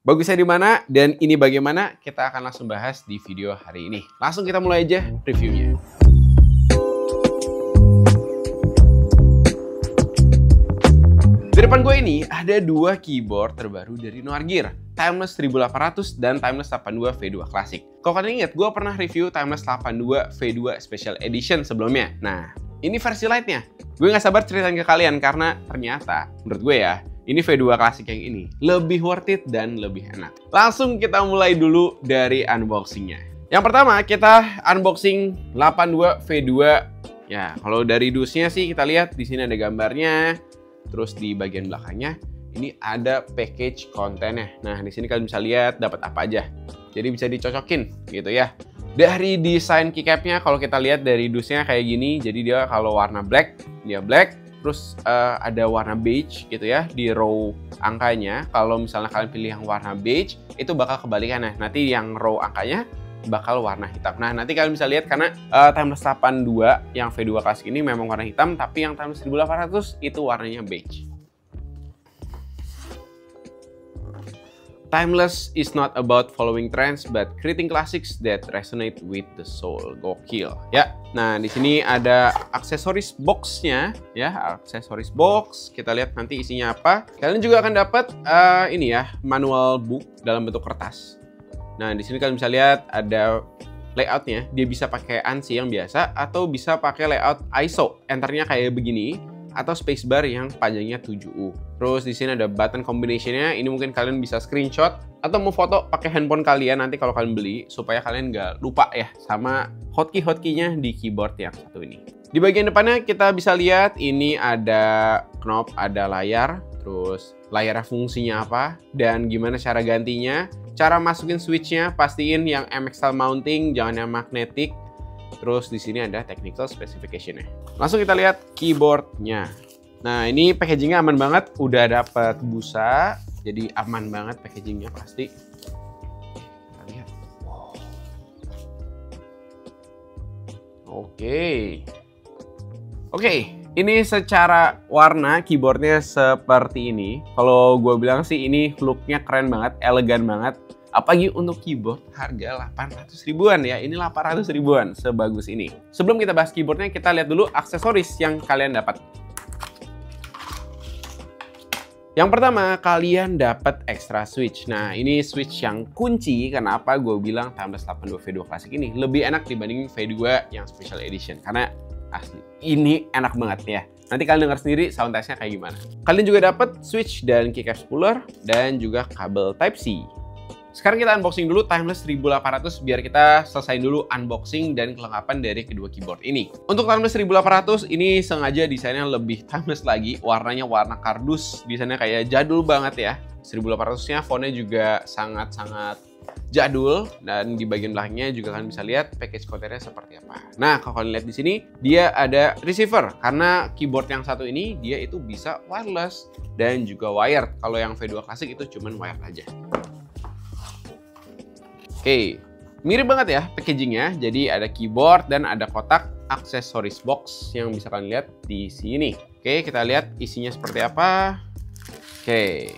Bagusnya di mana dan ini bagaimana, kita akan langsung bahas di video hari ini. Langsung kita mulai aja reviewnya. Di depan gue ini ada dua keyboard terbaru dari Noargear, Timeless 1800 dan Timeless 82 V2 Classic. Kalau kalian ingat, gue pernah review Timeless 82 V2 Special Edition sebelumnya. Nah, ini versi lightnya. Gue nggak sabar ceritain ke kalian karena ternyata, menurut gue ya, ini V2 Classic yang ini lebih worth it dan lebih enak. Langsung kita mulai dulu dari unboxingnya. Yang pertama kita unboxing 82 V2. Ya, kalau dari dusnya sih kita lihat di sini ada gambarnya. Terus di bagian belakangnya ini ada package kontennya. Nah, di sini kalian bisa lihat dapat apa aja. Jadi bisa dicocokin gitu ya. Dari desain keycapnya kalau kita lihat dari dusnya kayak gini. Jadi dia kalau warna black, dia black. Terus ada warna beige gitu ya di row angkanya. Kalau misalnya kalian pilih yang warna beige, itu bakal kebalikannya. Nanti yang row angkanya bakal warna hitam. Nah, nanti kalian bisa lihat karena Timeless 82 yang V2 Classic ini memang warna hitam, tapi yang Timeless 1800 itu warnanya beige. Timeless is not about following trends, but creating classics that resonate with the soul. Gokil, ya. Nah, di sini ada aksesoris boxnya, ya, aksesoris box. Kita lihat nanti isinya apa. Kalian juga akan dapat ini ya, manual book dalam bentuk kertas. Nah, di sini kalian bisa lihat ada layoutnya. Dia bisa pakai ANSI yang biasa atau bisa pakai layout ISO. Enternya kayak begini. Atau spacebar yang panjangnya 7U. Terus di sini ada button combination-nya. Ini mungkin kalian bisa screenshot atau mau foto pakai handphone kalian nanti kalau kalian beli supaya kalian nggak lupa ya sama hotkey-hotkey-nya di keyboard yang satu ini. Di bagian depannya kita bisa lihat ini ada knob, ada layar, terus layarnya fungsinya apa dan gimana cara gantinya, cara masukin switch-nya, pastiin yang MX style mounting, jangan yang magnetic. Terus di sini ada technical specification-nya. Langsung kita lihat keyboard-nya. Nah, ini packaging-nya aman banget. Udah dapat busa, jadi aman banget packaging-nya pasti. Kita lihat. Oke, ini secara warna keyboard-nya seperti ini. Kalau gue bilang sih ini look-nya keren banget, elegan banget. Apalagi untuk keyboard harga 800 ribuan ya. Ini 800 ribuan sebagus ini. Sebelum kita bahas keyboardnya, kita lihat dulu aksesoris yang kalian dapat. Yang pertama, kalian dapat extra switch. Nah, ini switch yang kunci. Kenapa gue bilang Timeless 82 V2 Classic ini lebih enak dibanding V2 yang Special Edition. Karena asli, ini enak banget ya. Nanti kalian dengar sendiri sound test-nya kayak gimana. Kalian juga dapat switch dan keycap spooler dan juga kabel Type-C. Sekarang kita unboxing dulu Timeless 1800 biar kita selesai dulu unboxing dan kelengkapan dari kedua keyboard ini. Untuk Timeless 1800 ini sengaja desainnya lebih timeless lagi, warnanya warna kardus, desainnya kayak jadul banget ya. 1800-nya fontnya juga sangat-sangat jadul dan di bagian belakangnya juga kalian bisa lihat package kontennya seperti apa. Nah, kalau kalian lihat di sini dia ada receiver karena keyboard yang satu ini dia itu bisa wireless dan juga wired. Kalau yang V2 Classic itu cuman wired aja. Oke, mirip banget ya packagingnya. Jadi ada keyboard dan ada kotak aksesoris box yang bisa kalian lihat di sini. Oke, kita lihat isinya seperti apa. Oke,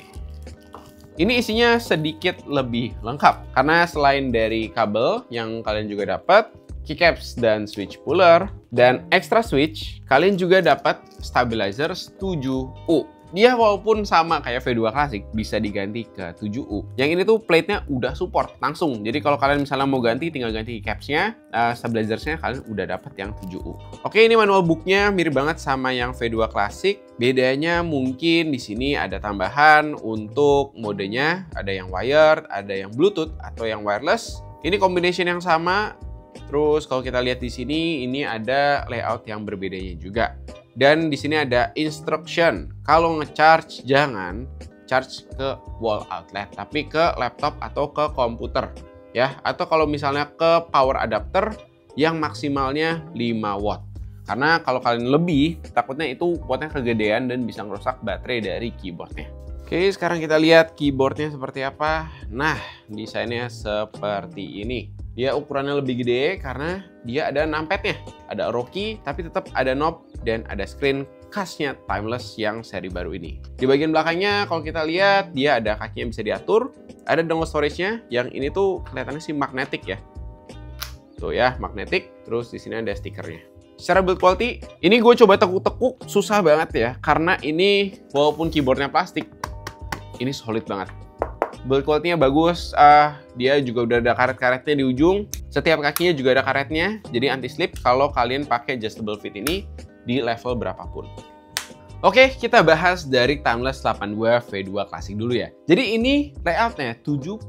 ini isinya sedikit lebih lengkap karena selain dari kabel yang kalian juga dapat, keycaps dan switch puller dan extra switch, kalian juga dapat stabilizer 7U. Dia walaupun sama kayak V2 Classic bisa diganti ke 7U. Yang ini tuh plate-nya udah support langsung. Jadi kalau kalian misalnya mau ganti, tinggal ganti caps-nya, stabilizer-nya kalian udah dapat yang 7U. Oke, ini manual book-nya mirip banget sama yang V2 Classic. Bedanya mungkin di sini ada tambahan untuk modenya, ada yang wired, ada yang Bluetooth atau yang wireless. Ini combination yang sama. Terus kalau kita lihat di sini, ini ada layout yang berbedanya juga. Dan di sini ada instruction. Kalau nge-charge jangan charge ke wall outlet, tapi ke laptop atau ke komputer ya. Atau kalau misalnya ke power adapter yang maksimalnya 5 watt. Karena kalau kalian lebih, takutnya itu wattnya kegedean dan bisa ngerusak baterai dari keyboardnya. Oke, sekarang kita lihat keyboardnya seperti apa. Nah, desainnya seperti ini. Dia ukurannya lebih gede karena dia ada numpadnya. Ada arrow key, tapi tetap ada knob dan ada screen khasnya Timeless yang seri baru ini. Di bagian belakangnya kalau kita lihat dia ada kaki yang bisa diatur, ada dongle storage-nya yang ini tuh kelihatannya sih magnetic ya. Tuh ya, magnetic, terus di sini ada stikernya. Secara build quality, ini gue coba tekuk-tekuk susah banget ya, karena ini walaupun keyboardnya plastik, ini solid banget. Build quality-nya bagus, dia juga udah ada karet-karetnya di ujung. Setiap kakinya juga ada karetnya, jadi anti-slip kalau kalian pakai adjustable fit ini di level berapapun. Oke, kita bahas dari Timeless 82 V2 Classic dulu ya. Jadi ini layoutnya 75%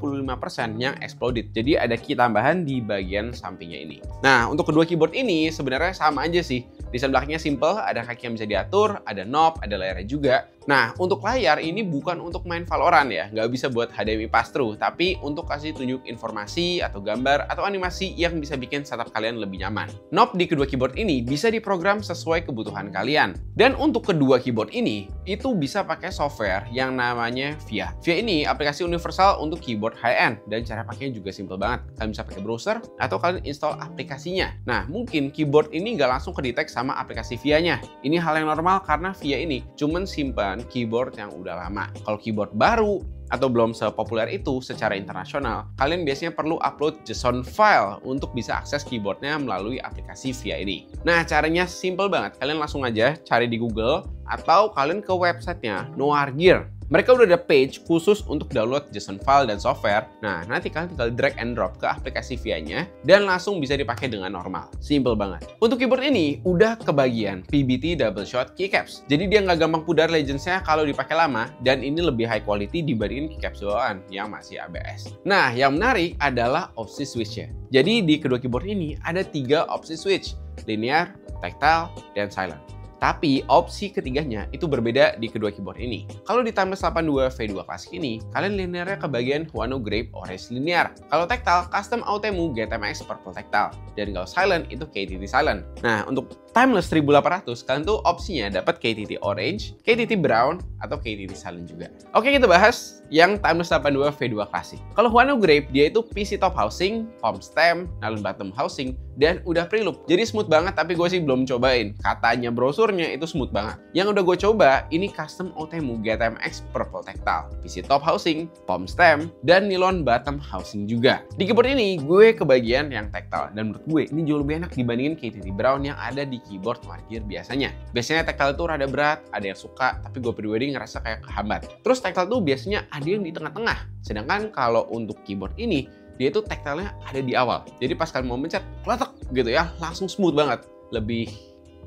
yang exploded. Jadi ada key tambahan di bagian sampingnya ini. Nah, untuk kedua keyboard ini sebenarnya sama aja sih. Desain belakangnya simple, ada kaki yang bisa diatur, ada knob, ada layarnya juga. Nah, untuk layar ini bukan untuk main Valorant ya, nggak bisa buat HDMI pass-through, tapi untuk kasih tunjuk informasi atau gambar atau animasi yang bisa bikin setup kalian lebih nyaman. Knob di kedua keyboard ini bisa diprogram sesuai kebutuhan kalian. Dan untuk kedua keyboard ini, itu bisa pakai software yang namanya VIA. VIA ini aplikasi universal untuk keyboard high-end, dan cara pakainya juga simple banget. Kalian bisa pakai browser, atau kalian install aplikasinya. Nah, mungkin keyboard ini nggak langsung kedetek sama aplikasi VIA-nya. Ini hal yang normal karena VIA ini cuman simpan keyboard yang udah lama. Kalau keyboard baru atau belum sepopuler itu secara internasional, kalian biasanya perlu upload JSON file untuk bisa akses keyboardnya melalui aplikasi VIA ini. Nah, caranya simple banget. Kalian langsung aja cari di Google atau kalian ke websitenya Noirgear. Mereka udah ada page khusus untuk download JSON file dan software. Nah, nanti kalian tinggal drag and drop ke aplikasi VIA-nya dan langsung bisa dipakai dengan normal. Simple banget. Untuk keyboard ini udah kebagian PBT double shot keycaps. Jadi dia nggak gampang pudar legends-nya kalau dipakai lama, dan ini lebih high quality dibandingin keycaps bawaan yang masih ABS. Nah, yang menarik adalah opsi switch-nya. Jadi di kedua keyboard ini ada 3 opsi switch, linear, tactile, dan silent. Tapi opsi ketiganya itu berbeda di kedua keyboard ini. Kalau di Timeless 82 V2 Classic ini, kalian linearnya ke bagian Huano Grape Orange Linear. Kalau tactile, Custom Autemu GTMX Purple Tactile. Dan kalau silent, itu KTT Silent. Nah, untuk Timeless 1800, kalian tuh opsinya dapat KTT Orange, KTT Brown, atau KTT Silent juga. Oke, kita bahas yang Timeless 82 V2 Classic. Kalau Huano Grape, dia itu PC top housing, palm stem, nylon bottom housing, dan udah preloop. Jadi smooth banget, tapi gue sih belum cobain. Katanya brosurnya itu smooth banget. Yang udah gue coba, ini Custom Autemu GTMX Purple Tactile, PC top housing, palm stem, dan nylon bottom housing juga. Di keyboard ini, gue kebagian yang tactile, dan menurut gue ini jauh lebih enak dibandingin KTT Brown yang ada di keyboard Noirgear biasanya. Biasanya tactile itu rada berat, ada yang suka, tapi gue pribadi ngerasa kayak kehambat. Terus tactile tuh biasanya ada yang di tengah-tengah. Sedangkan kalau untuk keyboard ini, dia itu tactile-nya ada di awal. Jadi pas kalian mau mencet, kletek gitu ya, langsung smooth banget. Lebih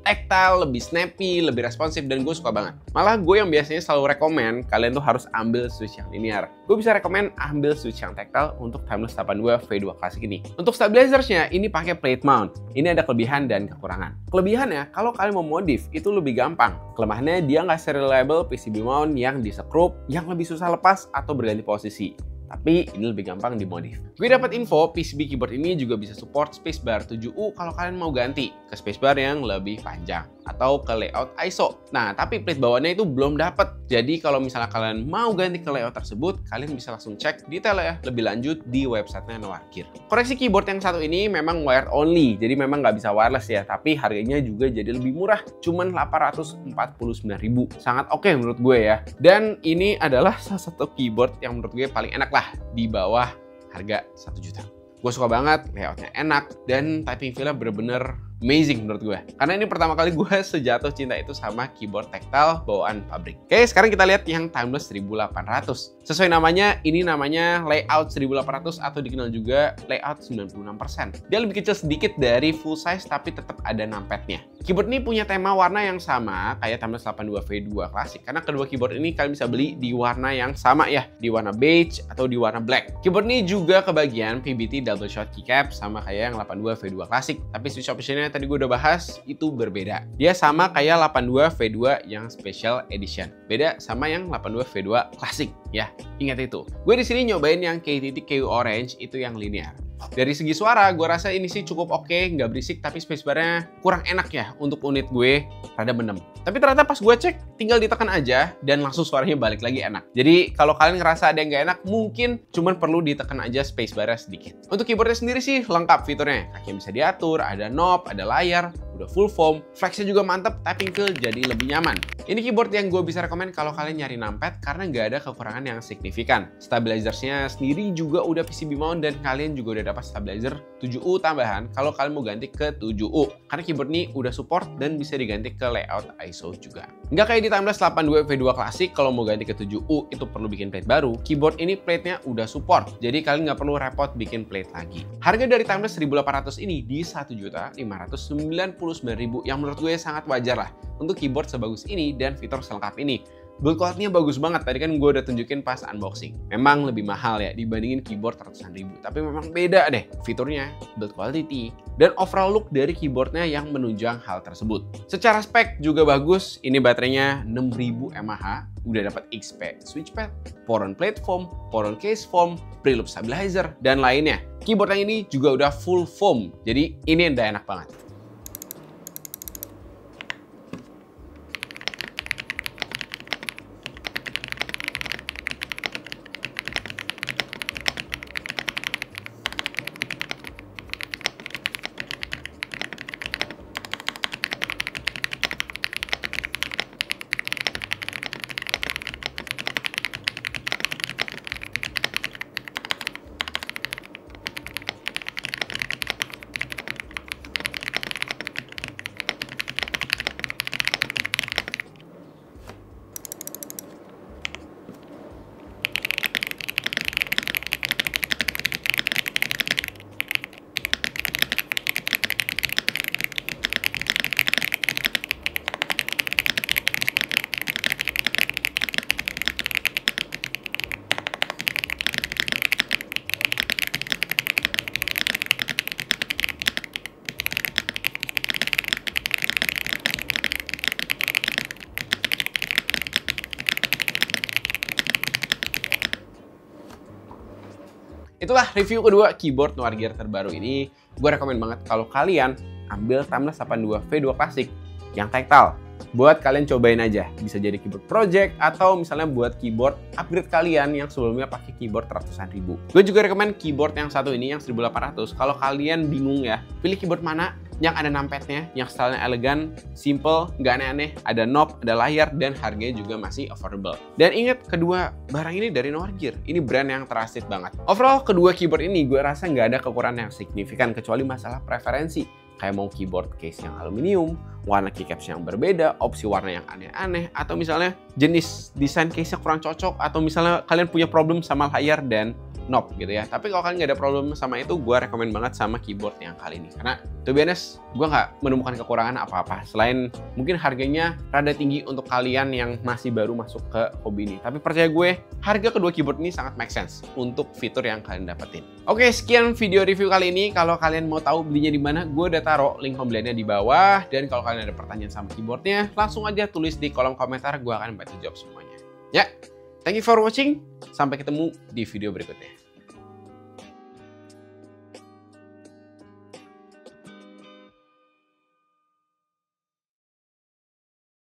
tactile, lebih snappy, lebih responsif, dan gue suka banget. Malah gue yang biasanya selalu rekomen kalian tuh harus ambil switch yang linear. Gue bisa rekomen ambil switch yang tactile untuk Timeless 82 V2 Classic ini. Untuk stabilizersnya, ini pakai plate mount. Ini ada kelebihan dan kekurangan. Kelebihannya, kalau kalian mau modif, itu lebih gampang. Kelemahannya, dia nggak serializable PCB mount yang disekrup, yang lebih susah lepas atau berganti posisi. Tapi ini lebih gampang dimodif. Gue dapat info PCB keyboard ini juga bisa support spacebar 7U kalau kalian mau ganti ke spacebar yang lebih panjang atau ke layout ISO. Nah, tapi plate bawahnya itu belum dapat. Jadi kalau misalnya kalian mau ganti ke layout tersebut, kalian bisa langsung cek detail ya lebih lanjut di websitenya Noirgear. Koreksi keyboard yang satu ini memang wired only, jadi memang nggak bisa wireless ya, tapi harganya juga jadi lebih murah, cuman 849.000. Sangat oke menurut gue ya. Dan ini adalah salah satu keyboard yang menurut gue paling enak lah di bawah harga 1 juta. Gue suka banget, layoutnya enak, dan typing feel-nya bener-bener amazing menurut gue. Karena ini pertama kali gue sejatuh cinta itu sama keyboard tactile bawaan pabrik. Oke, sekarang kita lihat yang Timeless 1800. Sesuai namanya, ini namanya layout 1800 atau dikenal juga layout 96%. Dia lebih kecil sedikit dari full size tapi tetap ada numpadnya. Keyboard ini punya tema warna yang sama kayak Timeless 82 V2 Classic. Karena kedua keyboard ini kalian bisa beli di warna yang sama ya, di warna beige atau di warna black. Keyboard ini juga kebagian PBT double shot keycap sama kayak yang 82 V2 Classic. Tapi switch optionnya tadi gue udah bahas itu berbeda. Dia sama kayak 82 V2 yang special edition. Beda sama yang 82 V2 Classic ya. Ingat itu. Gue di sini nyobain yang KTT KU Orange itu yang linear. Dari segi suara, gue rasa ini sih cukup oke, nggak berisik, tapi spacebarnya kurang enak ya untuk unit gue, rada benem. Tapi ternyata pas gue cek, tinggal ditekan aja, dan langsung suaranya balik lagi enak. Jadi kalau kalian ngerasa ada yang nggak enak, mungkin cuman perlu ditekan aja spacebarnya sedikit. Untuk keyboardnya sendiri sih lengkap fiturnya. Kaki yang bisa diatur, ada knob, ada layar, udah full foam, flexnya juga mantep, tapping feel jadi lebih nyaman. Ini keyboard yang gue bisa rekomend kalau kalian nyari numpad karena nggak ada kekurangan yang signifikan. Stabilizersnya sendiri juga udah PCB mount dan kalian juga udah dapat stabilizer 7U tambahan kalau kalian mau ganti ke 7U. Karena keyboard ini udah support dan bisa diganti ke layout ISO juga. Nggak kayak di Timeless 82 V2 Classic, kalau mau ganti ke 7U itu perlu bikin plate baru. Keyboard ini plate-nya udah support, jadi kalian nggak perlu repot bikin plate lagi. Harga dari Timeless 1800 ini di 1.599.000 yang menurut gue sangat wajar lah untuk keyboard sebagus ini dan fitur selengkap ini. Build quality-nya bagus banget, tadi kan gue udah tunjukin pas unboxing. Memang lebih mahal ya dibandingin keyboard ratusan ribu, tapi memang beda deh fiturnya, build quality, dan overall look dari keyboardnya yang menunjang hal tersebut. Secara spek juga bagus, ini baterainya 6000 mAh, udah dapat XP switchpad, Poron plate foam, Poron case foam, preloop stabilizer, dan lainnya. Keyboard yang ini juga udah full foam, jadi ini udah enak banget. Itulah review kedua keyboard Noir Gear terbaru ini. Gue rekomen banget kalau kalian ambil Timeless 82 V2 Classic yang tactile. Buat kalian cobain aja, bisa jadi keyboard project atau misalnya buat keyboard upgrade kalian yang sebelumnya pakai keyboard ratusan ribu. Gue juga rekomen keyboard yang satu ini yang 1800. Kalau kalian bingung ya, pilih keyboard mana yang ada numpadnya, yang stylenya elegan, simple, nggak aneh-aneh, ada knob, ada layar, dan harganya juga masih affordable. Dan ingat, kedua barang ini dari Noir Gear. Ini brand yang trusted banget. Overall, kedua keyboard ini gue rasa nggak ada kekurangan yang signifikan kecuali masalah preferensi. Kayak mau keyboard case yang aluminium, warna keycaps yang berbeda, opsi warna yang aneh-aneh, atau misalnya jenis desain case-nya kurang cocok, atau misalnya kalian punya problem sama layar dan knob gitu ya. Tapi kalau kalian nggak ada problem sama itu, gue rekomen banget sama keyboard yang kali ini. Karena to be honest, gue nggak menemukan kekurangan apa-apa. Selain mungkin harganya rada tinggi untuk kalian yang masih baru masuk ke hobi ini. Tapi percaya gue, harga kedua keyboard ini sangat make sense untuk fitur yang kalian dapetin. Oke, sekian video review kali ini. Kalau kalian mau tahu belinya di mana, gue udah taruh link pembeliannya di bawah. Dan kalau kalian ada pertanyaan sama keyboardnya, langsung aja tulis di kolom komentar. Gue akan bantu jawab semuanya. Ya, thank you for watching. Sampai ketemu di video berikutnya.